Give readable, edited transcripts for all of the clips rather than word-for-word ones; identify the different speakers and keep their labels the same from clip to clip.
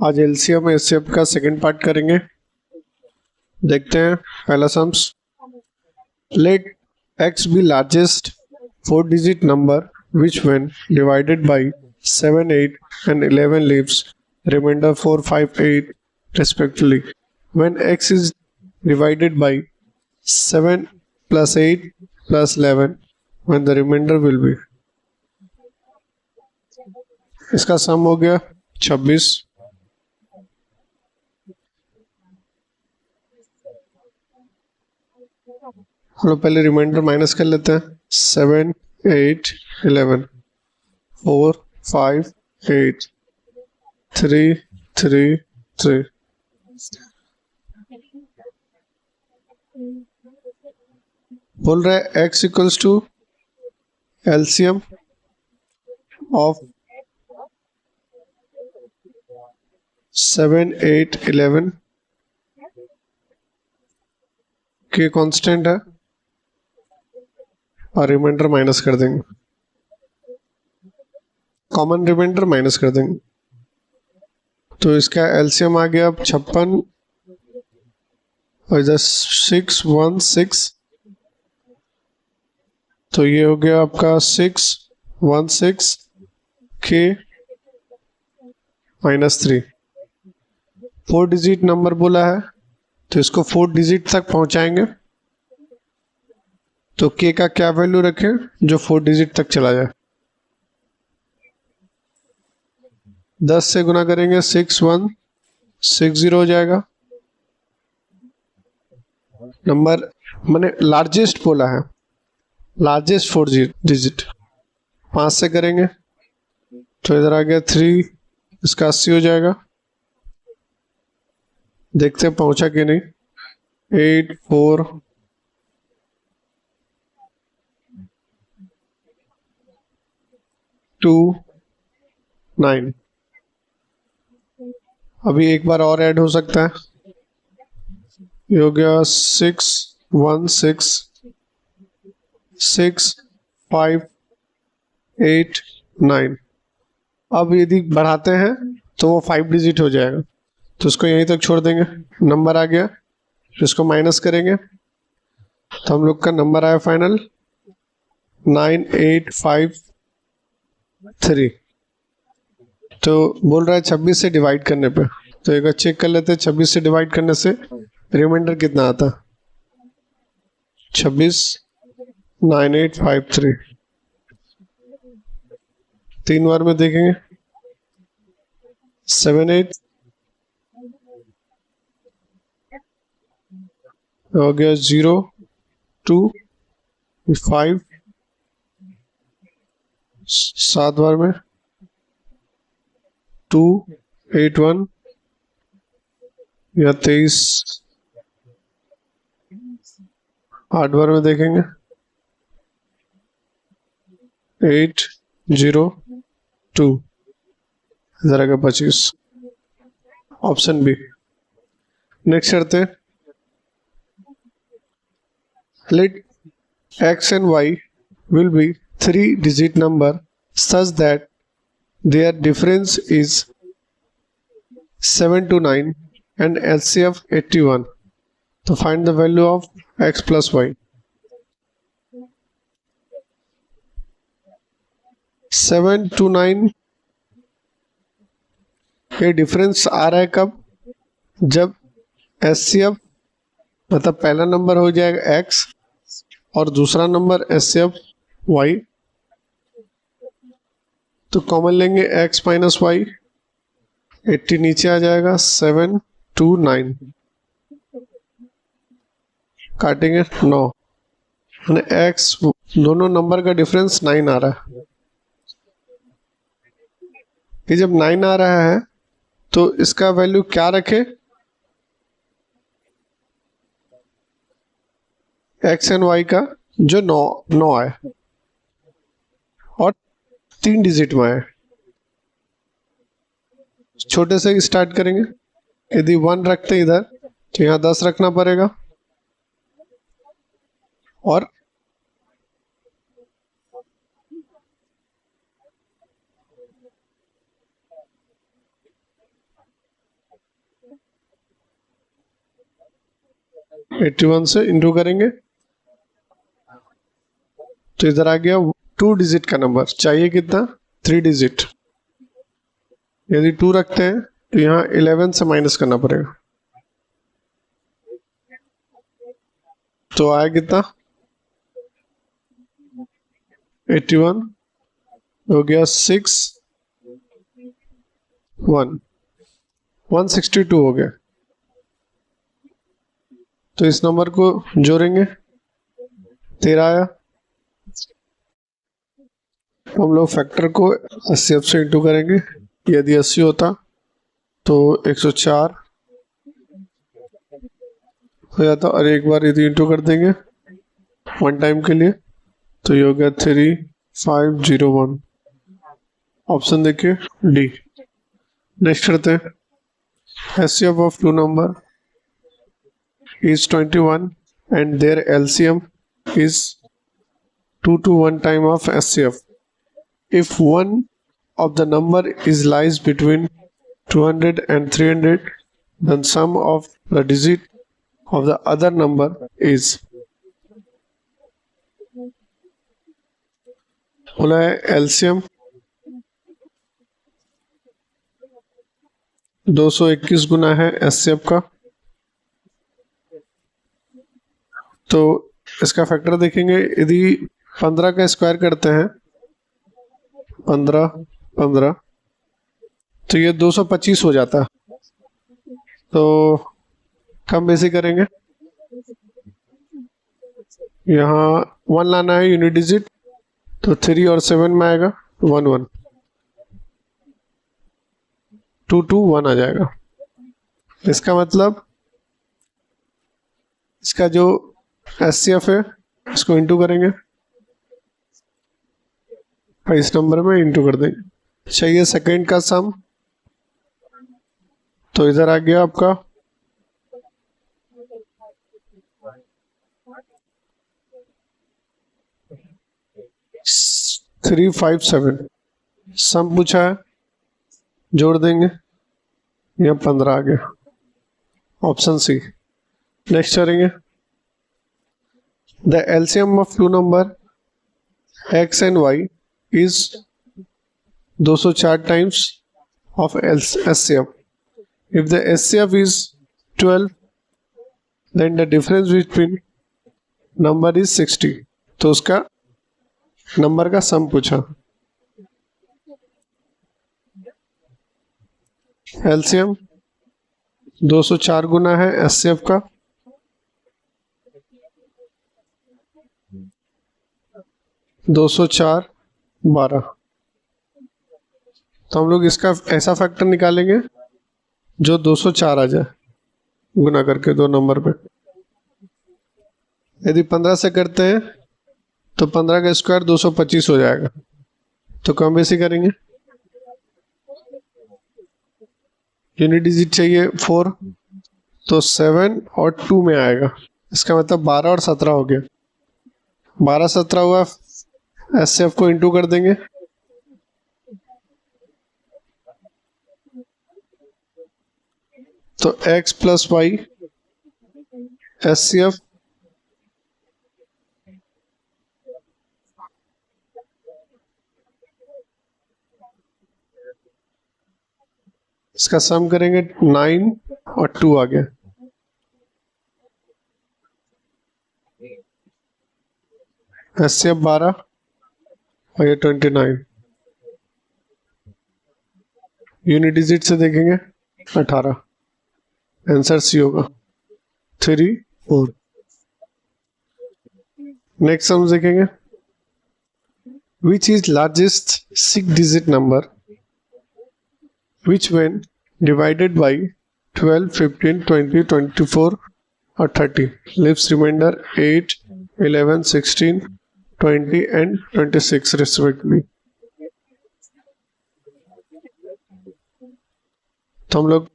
Speaker 1: आज LCM HCF का second part करेंगे। देखते हैं पहला sums. Let x be largest 4-digit number which when divided by 7, 8 and 11 leaves remainder 4, 5, 8 respectively. When x is divided by 7 plus 8 plus 11, when the remainder will be। इसका सम हो गया 26। हम लोग पहले रिमाइंडर माइनस कर लेते हैं। 7, 8, 11, 4, 5, 8, 3, 3, 3। बोल रहा है x equals to LCM of 7, 8, 11 के कांस्टेंट है और रिमाइंडर माइनस कर देंगे, कॉमन रिमाइंडर माइनस कर देंगे। तो इसका एलसीएम आ गया 56 और इधर 616, तो ये हो गया आपका 616 के -3। 4 डिजिट नंबर बोला है तो इसको 4 डिजिट तक पहुंचाएंगे। तो k का क्या वैल्यू रखें जो 4 डिजिट तक चला जाए। 10 से गुना करेंगे 6160 हो जाएगा। नंबर मैंने लार्जेस्ट बोला है, लार्जेस्ट 4 डिजिट। 5 से करेंगे तो इधर आ गया 3, इसका 80 हो जाएगा। देखते हैं पहुंचा कि नहीं। 8, 4, 2, 9। अभी एक बार और ऐड हो सकता है। ये हो गया 616 6 5 8 9। अब यदि बढ़ाते हैं तो वो 5 डिजिट हो जाएगा, तो उसको यहीं तक छोड़ देंगे। नंबर आ गया, इसको माइनस करेंगे तो हम लोग का नंबर आया फाइनल 9853। तो बोल रहा है 26 से डिवाइड करने पे, तो एक बार चेक कर लेते हैं 26 से डिवाइड करने से रिमाइंडर कितना आता। 26 9853 3 बार में देखेंगे। 7 8 हो गया 0 2 5 7 बार में 2 8 1 या 23 8 बार में देखेंगे 8 0 2 जरा का 25। Option B. नेक्स्ट करते हैं। Let x and y will be 3-digit number such that their difference is 7 to 9 and LCF 81. तो find the value of x plus y। 7 to 9 ये डिफरेंस आ रहा है कब, जब एचसीएफ मतलब पहला नंबर हो जाएगा x और दूसरा नंबर एचसीएफ y। तो कॉमन लेंगे x माइनस वाई, 80 नीचे आ जाएगा 7 2 9 काटेंगे 9, x दोनों नंबर का डिफरेंस 9 आ रहा है। कि जब 9 आ रहा है तो इसका वैल्यू क्या रखे, x एंड y का जो 9 आए और 3 डिजिट में आए। छोटे से स्टार्ट करेंगे। यदि 1 रखते इधर तो यहाँ 10 रखना पड़ेगा और 81 से इंटू करेंगे तो इधर आ गया 2 डिजिट का नंबर। चाहिए कितना? 3 डिजिट। यदि 2 रखते हैं तो यहाँ 11 से माइनस करना पड़ेगा, तो आया कितना? 81 हो गया 6 1 162 हो गया। तो इस नंबर को जोड़ेंगे, 13 आया। हम लोग फैक्टर को 80 से इंटू करेंगे। यदि 80 होता तो 104 हो जाता, और एक बार यदि इंटू कर देंगे वन टाइम के लिए तो ये हो गया 3501। ऑप्शन देखिए डी। नेक्स्ट करते हैं, HCF of two number is 21 and their LCM is 2 to 1 time of HCF. If one of the number is lies between 200 and 300, then sum of the digit of the other number is। बोला है LCM 221 गुना है HCF का, तो इसका factor देखेंगे। यदि 15 का square करते हैं 15 15 तो ये 225 हो जाता है। तो कम बेसी करेंगे, यहाँ 1 लाना है यूनिट डिजिट, तो 3 और 7 में आएगा 1 1 2 2 1 आ जाएगा। इसका मतलब इसका जो HCF है इसको इंटू करेंगे, इस नंबर में इंटू कर देंगे। चाहिए सेकंड का सम, तो इधर आ गया आपका 357। सम पूछा है, जोड़ देंगे, यहाँ 15 आ गया। Option C. नेक्स्ट करेंगे, the LCM of two number x and y is 204 times of HCF. If the HCF is 12, then the difference between number is 60। तो उसका नंबर का सम पूछा। LCM 204 गुना है HCF का, दो सौ चार 12। तो हम लोग इसका ऐसा फैक्टर निकालेंगे जो 204 आ जाए गुना करके दो नंबर पे। यदि 15 से करते हैं तो 15 का स्क्वायर 225 हो जाएगा। तो कम बेसी करेंगे, यूनिट डिजिट चाहिए 4, तो 7 और 2 में आएगा। इसका मतलब 12 और 17 हो गया। 12 17 हुआ, HCF को इंटू कर देंगे, तो x प्लस वाई HCF इसका सम करेंगे 9 और 2 आ गया। HCF 12 और ये 29। यूनिट डिजिट से देखेंगे 18। आंसर सी होगा 3 4। नेक्स्ट सम देखेंगे, which is largest 6 digit number which when divided by 12 15 20 24 or 30 leaves remainder 8 11 16 20 and 26 respectively। तो हम लोग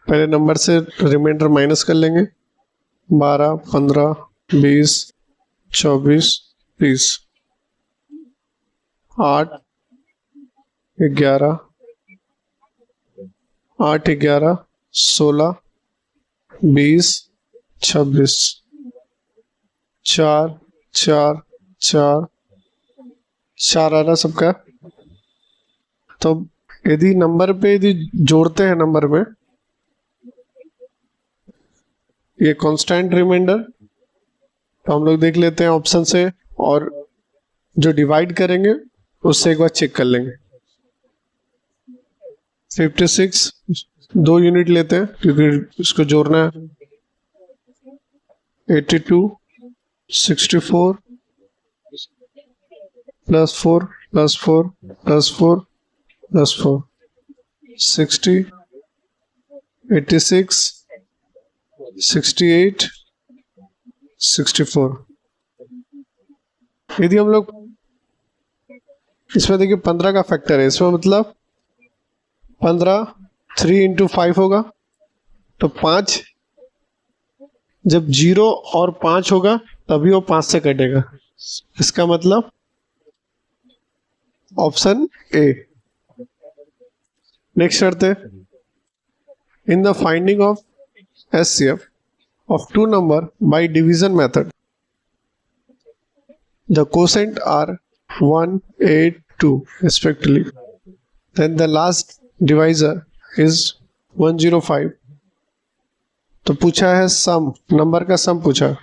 Speaker 1: पहले नंबर से रिमाइंडर माइनस कर लेंगे, 12 15 20 24 30 8 11 8 11 16 20 26, 4 4 4 4 आ रहा सबका। तो यदि नंबर पे यदि जोड़ते हैं नंबर में ये कांस्टेंट रिमाइंडर, तो हम लोग देख लेते हैं ऑप्शन से, और जो डिवाइड करेंगे उससे एक बार चेक कर लेंगे। 56 2 यूनिट लेते हैं क्योंकि इसको जोड़ना है। 82 64 +4 +4 +4 +4 60 86 68 64। यदि हम लोग इसमें देखिए 15 का फैक्टर है, इसमें मतलब 15 3 × 5 होगा, तो 5 जब 0 और 5 होगा तभी वो 5 से कटेगा। इसका मतलब ऑप्शन ए। नेक्स्ट करते हैं, in the finding of SCF of two number by division method, the quotient are 1 8 2 respectively, then the last divisor is 105। तो पूछा है सम, नंबर का सम पूछा।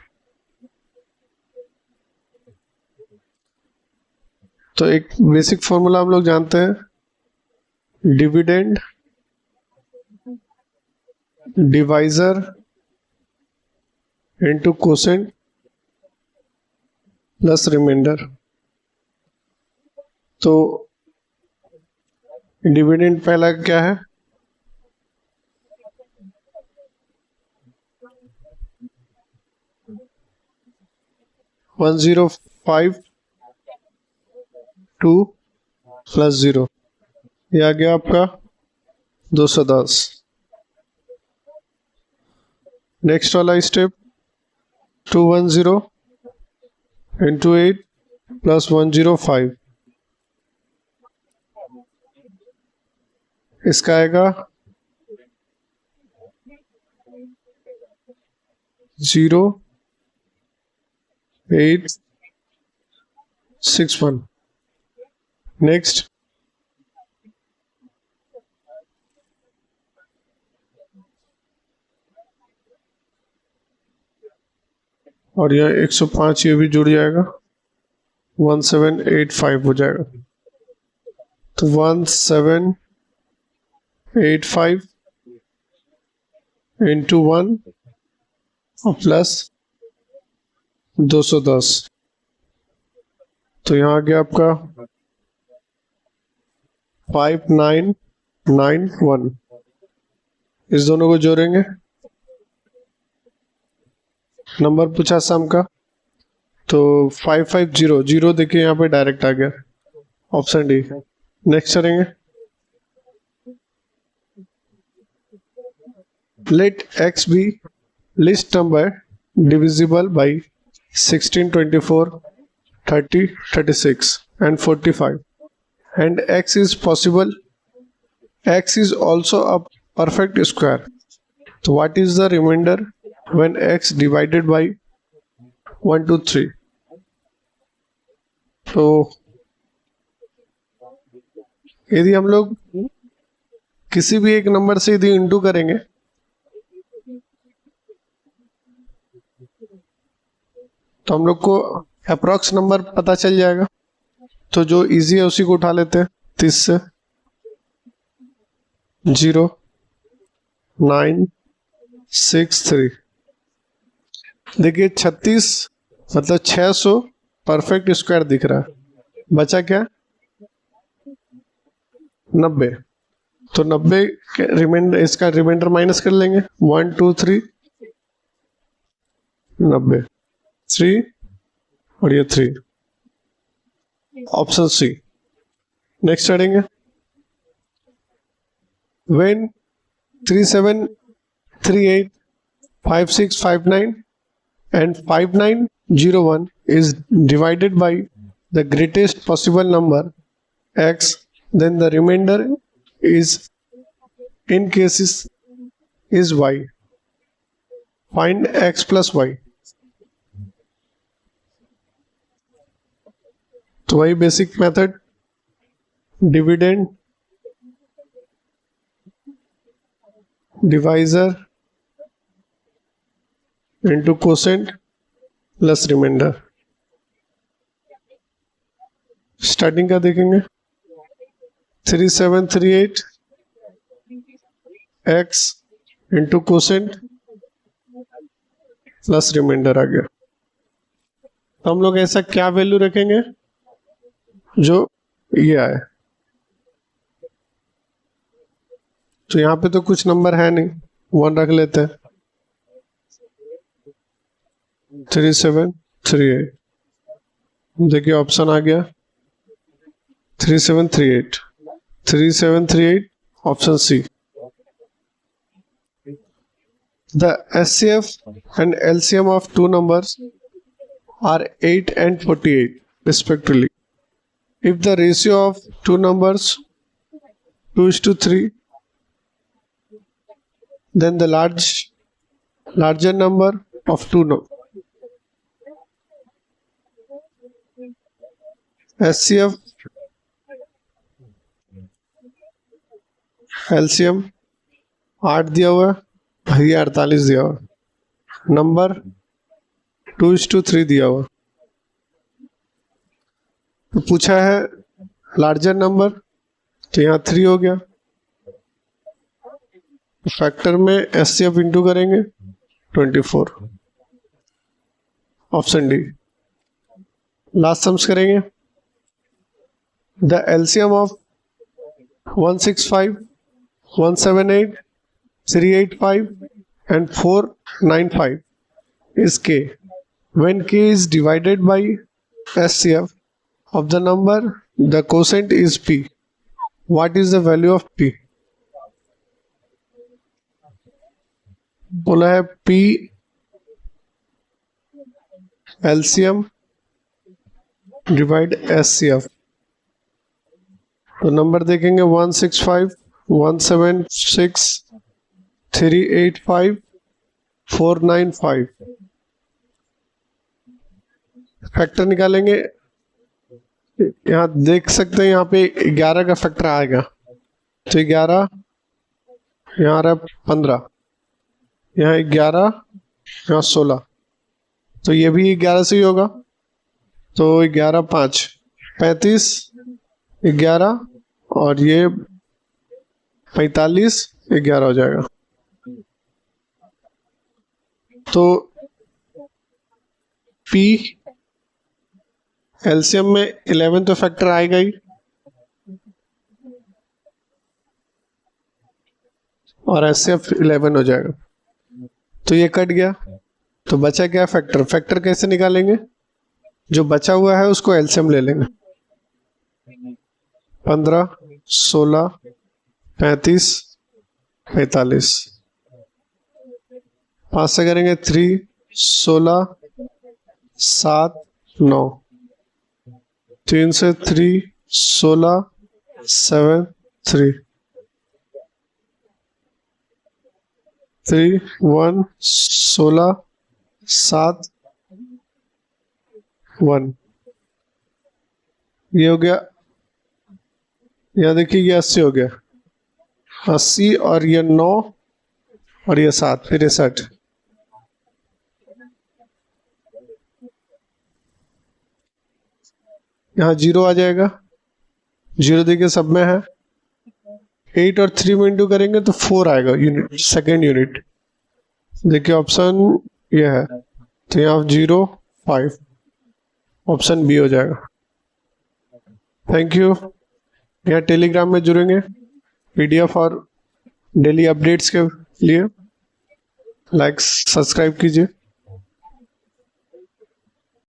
Speaker 1: तो एक बेसिक फॉर्मूला हम लोग जानते हैं, dividend divisor into quotient plus remainder. तो डिविडेंड पहला क्या है, (105) 2 + 0, ये आ गया आपका 210। नेक्स्ट वाला स्टेप, 210 × 8 + 105, इसका आएगा 0 8 6 1। नेक्स्ट, और यह 105 ये भी जुड़ जाएगा, 1785 हो जाएगा। तो 1785 × 1 प्लस 210, तो यहाँ आ गया आपका 5991। इस दोनों को जोड़ेंगे, नंबर पूछा सम का, तो 550 जीरो देखिए यहाँ पे डायरेक्ट आ गया, ऑप्शन डी। नेक्स्ट करेंगे, let x be list number divisible by 16 24 30 36 and 45 and x is possible, x is also a perfect square, so what is the remainder when x divided by 1 2 3। तो यदि हम लोग किसी भी एक नंबर से यदि इंटू करेंगे तो हम लोग को अप्रॉक्स नंबर पता चल जाएगा। तो जो इजी है उसी को उठा लेते हैं, 30 से 0 9 6 3। देखिए 36 मतलब 600 परफेक्ट स्क्वायर दिख रहा है, बचा क्या 90। तो 90 रिमाइंडर, इसका रिमाइंडर माइनस कर लेंगे, 1 2 3 90 3 और ये 3, ऑप्शन सी। नेक्स्ट करेंगे, when 3738 5659 and 5901 is divided by the greatest possible number x, then the remainder is in cases is y। Find x plus Y. तो वही basic method, dividend, divisor into quotient plus remainder. Starting का देखेंगे, 3738 x into quotient plus remainder आ गया। तो हम लोग ऐसा क्या वैल्यू रखेंगे जो ये आए। तो यहाँ पे तो कुछ नंबर है नहीं, 1 रख लेते हैं। 3738, देखिए ऑप्शन आ गया 3738, 3738 option C. The SCF and LCM of two numbers are 8 and 48 respectively. If the ratio of two numbers 2:3, then the larger number of SCF LCM 8 दिया हुआ है, ये 48 दिया हुआ, नंबर 2:3 दिया हुआ। तो पूछा है लार्जर नंबर, तो यहाँ 3 हो गया। फैक्टर में एचसीएफ इंटू करेंगे 24, ऑप्शन डी। लास्ट सम्स करेंगे, the LCM of 165, 178, 385 and 495 is k. When k is divided by SCF of the number, the quotient is p. What is the value of p? बोला है p LCM divide SCF। तो number देखेंगे 165, 176, 385, 495। Factor निकालेंगे, यहाँ देख सकते हैं यहाँ पे 11 का फैक्टर आएगा। तो 11, यहाँ आ रहा है 15, यहाँ 11, यहाँ 16, तो ये भी 11 से ही होगा। तो 11, 5, 35, 11 और ये 45, 11 हो जाएगा। तो P एलसीएम में 11 तो फैक्टर आएगा ही, और एचसीएफ 11 हो जाएगा। तो ये कट गया, तो बचा क्या फैक्टर। फैक्टर कैसे निकालेंगे, जो बचा हुआ है उसको एलसीएम ले लेंगे। 15, 16, 35, 45, 5 से करेंगे 3, 16, 7, 9, 3 से 3, 16, 7, 3, 3, 1, 16, 7, 1। ये हो गया। यहाँ देखिए ये 80 हो गया, 80 और ये 9 और ये 7, फिर ये 60। यहाँ 0 आ जाएगा, 0 देखिए सब में है। 8 और 3 में इंटू करेंगे तो 4 आएगा यूनिट, सेकेंड यूनिट। देखिए ऑप्शन ये है, तो यहाँ 0, 5, ऑप्शन बी हो जाएगा। Thank you. यहाँ टेलीग्राम में जुड़ेंगे पीडीएफ और डेली अपडेट्स के लिए। लाइक सब्सक्राइब कीजिए।